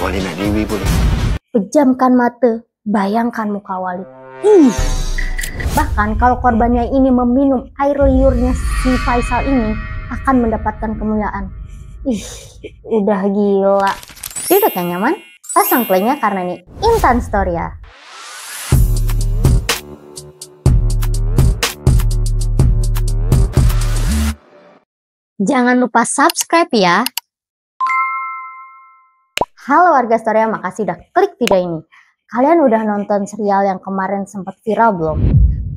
Walina Dewi boleh. Pejamkan mata, bayangkan muka Walid. Ih. Bahkan kalau korbannya ini meminum air liurnya si Faisal ini akan mendapatkan kemuliaan. Ih, udah gila. Duduk yang nyaman, pasang playnya karena ini Intan Story ya. Jangan lupa subscribe ya. Halo warga Story, makasih udah klik video ini. Kalian udah nonton serial yang kemarin sempat viral belum?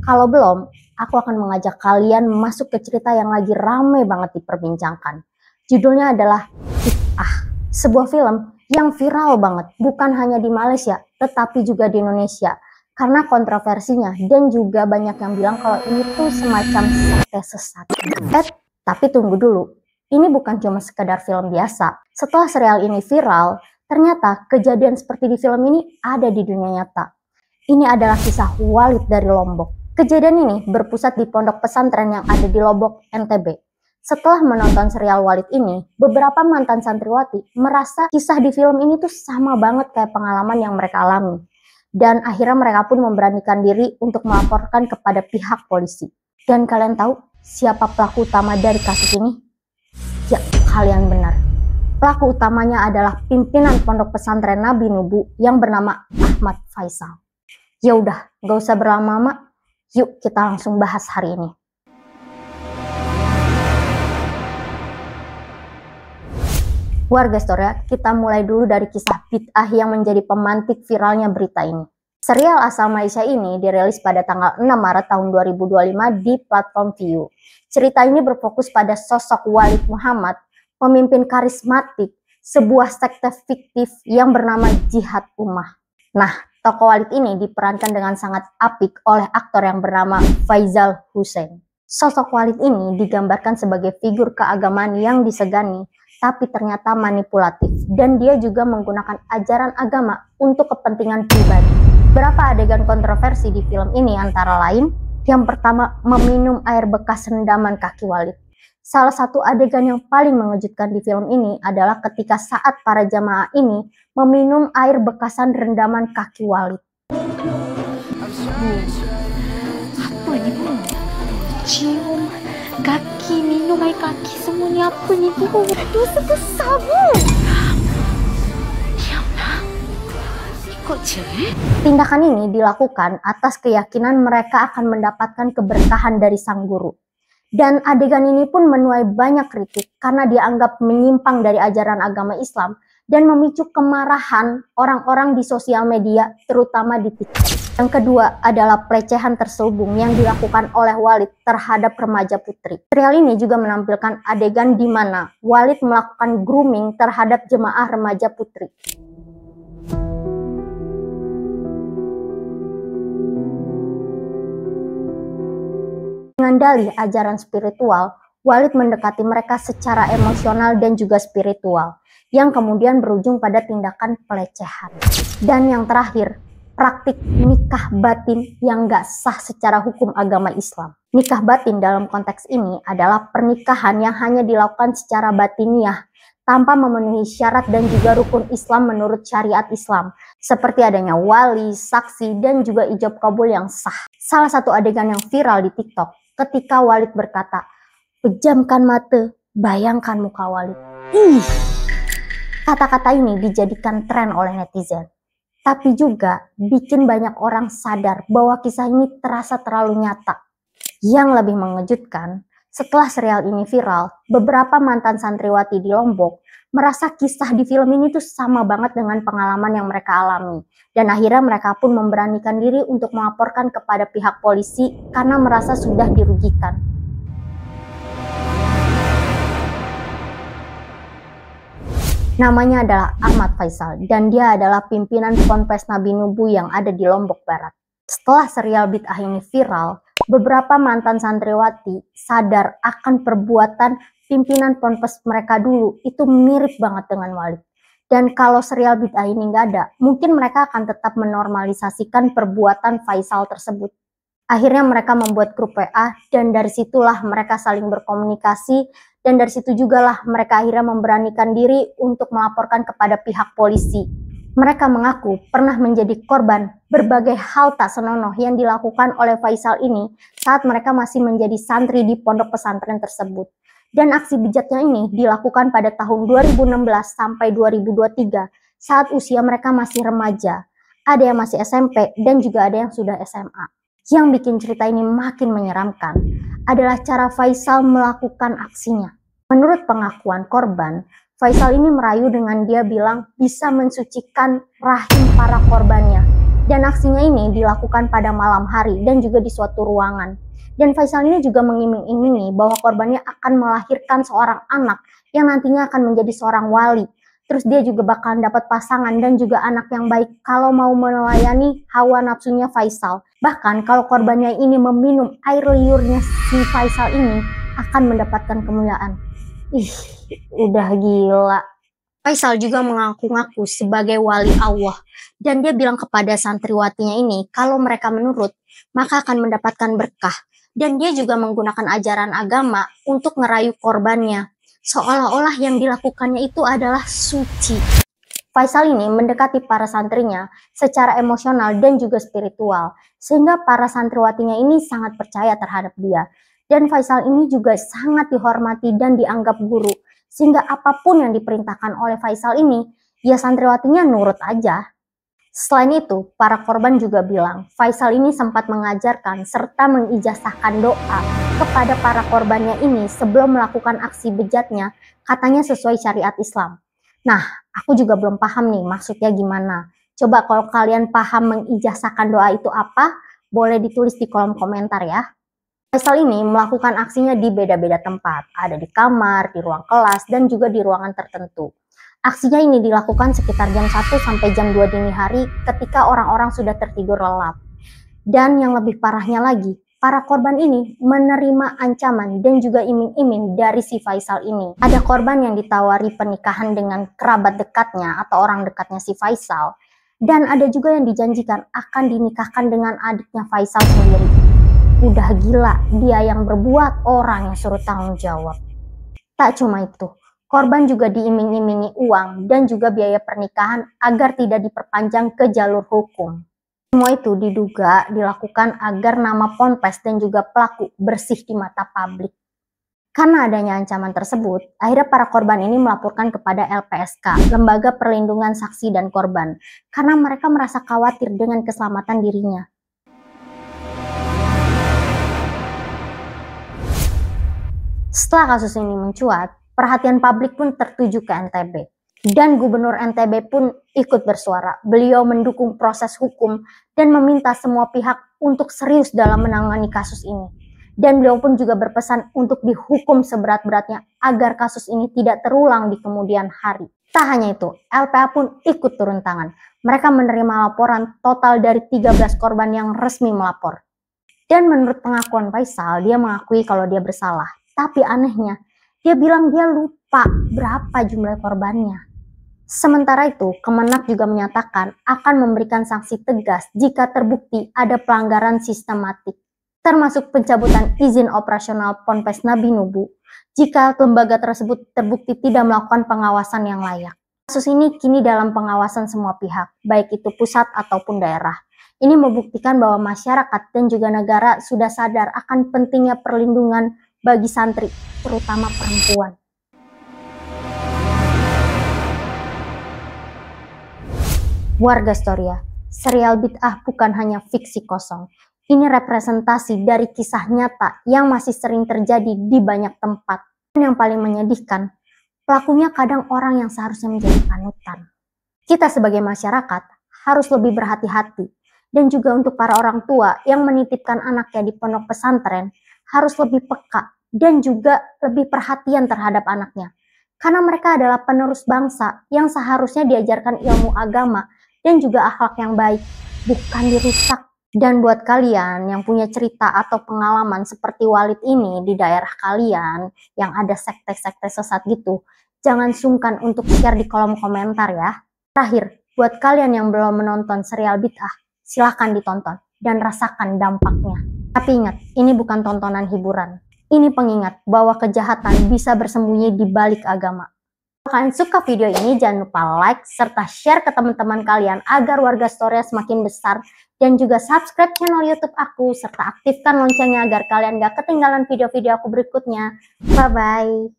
Kalau belum, aku akan mengajak kalian masuk ke cerita yang lagi rame banget diperbincangkan. Judulnya adalah Bid'ah, sebuah film yang viral banget, bukan hanya di Malaysia, tetapi juga di Indonesia. Karena kontroversinya dan juga banyak yang bilang kalau ini tuh semacam sekte sesat. Tapi tunggu dulu, ini bukan cuma sekedar film biasa. Setelah serial ini viral, ternyata kejadian seperti di film ini ada di dunia nyata. Ini adalah kisah Walid dari Lombok. Kejadian ini berpusat di pondok pesantren yang ada di Lombok, NTB. Setelah menonton serial Walid ini, beberapa mantan santriwati merasa kisah di film ini tuh sama banget kayak pengalaman yang mereka alami. Dan akhirnya mereka pun memberanikan diri untuk melaporkan kepada pihak polisi. Dan kalian tahu siapa pelaku utama dari kasus ini? Ya, kalian benar. Pelaku utamanya adalah pimpinan pondok pesantren Nabi Nubu yang bernama Ahmad Faisal. Ya udah, gak usah berlama-lama, yuk kita langsung bahas hari ini. Warga Story, kita mulai dulu dari kisah bid'ah yang menjadi pemantik viralnya berita ini. Serial asal Malaysia ini dirilis pada tanggal 6 Maret tahun 2025 di platform Viu. Cerita ini berfokus pada sosok Walid Muhammad, pemimpin karismatik sebuah sekte fiktif yang bernama Jihad Ummah. Nah, tokoh Walid ini diperankan dengan sangat apik oleh aktor yang bernama Faizal Hussein. Sosok Walid ini digambarkan sebagai figur keagamaan yang disegani, tapi ternyata manipulatif, dan dia juga menggunakan ajaran agama untuk kepentingan pribadi. Berapa adegan kontroversi di film ini antara lain, yang pertama meminum air bekas rendaman kaki Walid. Salah satu adegan yang paling mengejutkan di film ini adalah ketika saat para jamaah ini meminum air bekasan rendaman kaki Walid. Apa ini bu? Cium kaki, minum air kaki, semuanya apa ni bu? Dosa besar bu. Diamlah. Kok cewek? Tindakan ini dilakukan atas keyakinan mereka akan mendapatkan keberkahan dari sang guru. Dan adegan ini pun menuai banyak kritik karena dianggap menyimpang dari ajaran agama Islam dan memicu kemarahan orang-orang di sosial media, terutama di TikTok. Yang kedua adalah pelecehan terselubung yang dilakukan oleh Walid terhadap remaja putri. Serial ini juga menampilkan adegan di mana Walid melakukan grooming terhadap jemaah remaja putri. Dengan dalih ajaran spiritual, Walid mendekati mereka secara emosional dan juga spiritual, yang kemudian berujung pada tindakan pelecehan. Dan yang terakhir, praktik nikah batin yang gak sah secara hukum agama Islam. Nikah batin dalam konteks ini adalah pernikahan yang hanya dilakukan secara batiniah, tanpa memenuhi syarat dan juga rukun Islam menurut syariat Islam, seperti adanya wali, saksi, dan juga ijab kabul yang sah. Salah satu adegan yang viral di TikTok, ketika Walid berkata, pejamkan mata, bayangkan muka Walid. Ih, kata-kata ini dijadikan tren oleh netizen. Tapi juga bikin banyak orang sadar bahwa kisah ini terasa terlalu nyata. Yang lebih mengejutkan, setelah serial ini viral, beberapa mantan santriwati di Lombok merasa kisah di film ini tuh sama banget dengan pengalaman yang mereka alami. Dan akhirnya mereka pun memberanikan diri untuk melaporkan kepada pihak polisi karena merasa sudah dirugikan. Namanya adalah Ahmad Faisal dan dia adalah pimpinan Ponpes Nabi Nubu yang ada di Lombok Barat. Setelah serial bid'ah ini viral, beberapa mantan santriwati sadar akan perbuatan pimpinan ponpes mereka dulu itu mirip banget dengan Walid. Dan kalau serial bid'ah ini nggak ada, mungkin mereka akan tetap menormalisasikan perbuatan Faisal tersebut. Akhirnya mereka membuat grup WA dan dari situlah mereka saling berkomunikasi Dan dari situ jugalah mereka akhirnya memberanikan diri untuk melaporkan kepada pihak polisi. Mereka mengaku pernah menjadi korban berbagai hal tak senonoh yang dilakukan oleh Faisal ini saat mereka masih menjadi santri di pondok pesantren tersebut. Dan aksi bejatnya ini dilakukan pada tahun 2016 sampai 2023 saat usia mereka masih remaja. Ada yang masih SMP dan juga ada yang sudah SMA. Yang bikin cerita ini makin menyeramkan adalah cara Faisal melakukan aksinya. Menurut pengakuan korban, Faisal ini merayu dengan dia bilang bisa mensucikan rahim para korbannya. Dan aksinya ini dilakukan pada malam hari dan juga di suatu ruangan. Dan Faisal ini juga mengiming-imingi bahwa korbannya akan melahirkan seorang anak yang nantinya akan menjadi seorang wali. Terus dia juga bakalan dapat pasangan dan juga anak yang baik kalau mau melayani hawa nafsunya Faisal. Bahkan kalau korbannya ini meminum air liurnya si Faisal ini akan mendapatkan kemuliaan. Ih, udah gila. Faisal juga mengaku-ngaku sebagai wali Allah. Dan dia bilang kepada santriwatinya ini kalau mereka menurut maka akan mendapatkan berkah. Dan dia juga menggunakan ajaran agama untuk ngerayu korbannya. Seolah-olah yang dilakukannya itu adalah suci. Faisal ini mendekati para santrinya secara emosional dan juga spiritual. Sehingga para santriwatinya ini sangat percaya terhadap dia. Dan Faisal ini juga sangat dihormati dan dianggap guru. Sehingga apapun yang diperintahkan oleh Faisal ini, ya santriwatinya nurut aja. Selain itu, para korban juga bilang, Faisal ini sempat mengajarkan serta mengijazahkan doa kepada para korbannya ini sebelum melakukan aksi bejatnya, katanya sesuai syariat Islam. Nah, aku juga belum paham nih maksudnya gimana. Coba kalau kalian paham mengijazahkan doa itu apa, boleh ditulis di kolom komentar ya. Faisal ini melakukan aksinya di beda-beda tempat, ada di kamar, di ruang kelas, dan juga di ruangan tertentu. Aksinya ini dilakukan sekitar jam 1 sampai jam 2 dini hari ketika orang-orang sudah tertidur lelap. Dan yang lebih parahnya lagi, para korban ini menerima ancaman dan juga iming-iming dari si Faisal ini. Ada korban yang ditawari pernikahan dengan kerabat dekatnya atau orang dekatnya si Faisal. Dan ada juga yang dijanjikan akan dinikahkan dengan adiknya Faisal sendiri. Udah gila, dia yang berbuat, orang yang suruh tanggung jawab. Tak cuma itu, korban juga diiming-imingi uang dan juga biaya pernikahan agar tidak diperpanjang ke jalur hukum. Semua itu diduga dilakukan agar nama ponpes dan juga pelaku bersih di mata publik. Karena adanya ancaman tersebut, akhirnya para korban ini melaporkan kepada LPSK, Lembaga Perlindungan Saksi dan Korban, karena mereka merasa khawatir dengan keselamatan dirinya. Setelah kasus ini mencuat, perhatian publik pun tertuju ke NTB. Dan Gubernur NTB pun ikut bersuara. Beliau mendukung proses hukum dan meminta semua pihak untuk serius dalam menangani kasus ini. Dan beliau pun juga berpesan untuk dihukum seberat-beratnya agar kasus ini tidak terulang di kemudian hari. Tak hanya itu, LPA pun ikut turun tangan. Mereka menerima laporan total dari 13 korban yang resmi melapor. Dan menurut pengakuan Faisal, dia mengakui kalau dia bersalah. Tapi anehnya, dia bilang dia lupa berapa jumlah korbannya. Sementara itu, Kemenak juga menyatakan akan memberikan sanksi tegas jika terbukti ada pelanggaran sistematik, termasuk pencabutan izin operasional Ponpes Nabi Nubu jika lembaga tersebut terbukti tidak melakukan pengawasan yang layak. Kasus ini kini dalam pengawasan semua pihak, baik itu pusat ataupun daerah. Ini membuktikan bahwa masyarakat dan juga negara sudah sadar akan pentingnya perlindungan bagi santri, terutama perempuan. Warga Storia, serial bid'ah bukan hanya fiksi kosong. Ini representasi dari kisah nyata yang masih sering terjadi di banyak tempat. Dan yang paling menyedihkan, pelakunya kadang orang yang seharusnya menjadi panutan. Kita sebagai masyarakat harus lebih berhati-hati. Dan juga untuk para orang tua yang menitipkan anaknya di pondok pesantren, harus lebih peka dan juga lebih perhatian terhadap anaknya. Karena mereka adalah penerus bangsa yang seharusnya diajarkan ilmu agama dan juga akhlak yang baik, bukan dirusak. Dan buat kalian yang punya cerita atau pengalaman seperti Walid ini di daerah kalian yang ada sekte-sekte sesat gitu, jangan sungkan untuk share di kolom komentar ya. Terakhir, buat kalian yang belum menonton serial bid'ah, silahkan ditonton dan rasakan dampaknya. Tapi ingat, ini bukan tontonan hiburan. Ini pengingat bahwa kejahatan bisa bersembunyi di balik agama. Kalau kalian suka video ini, jangan lupa like serta share ke teman-teman kalian agar warga Storia semakin besar, dan juga subscribe channel YouTube aku serta aktifkan loncengnya agar kalian gak ketinggalan video-video aku berikutnya. Bye bye.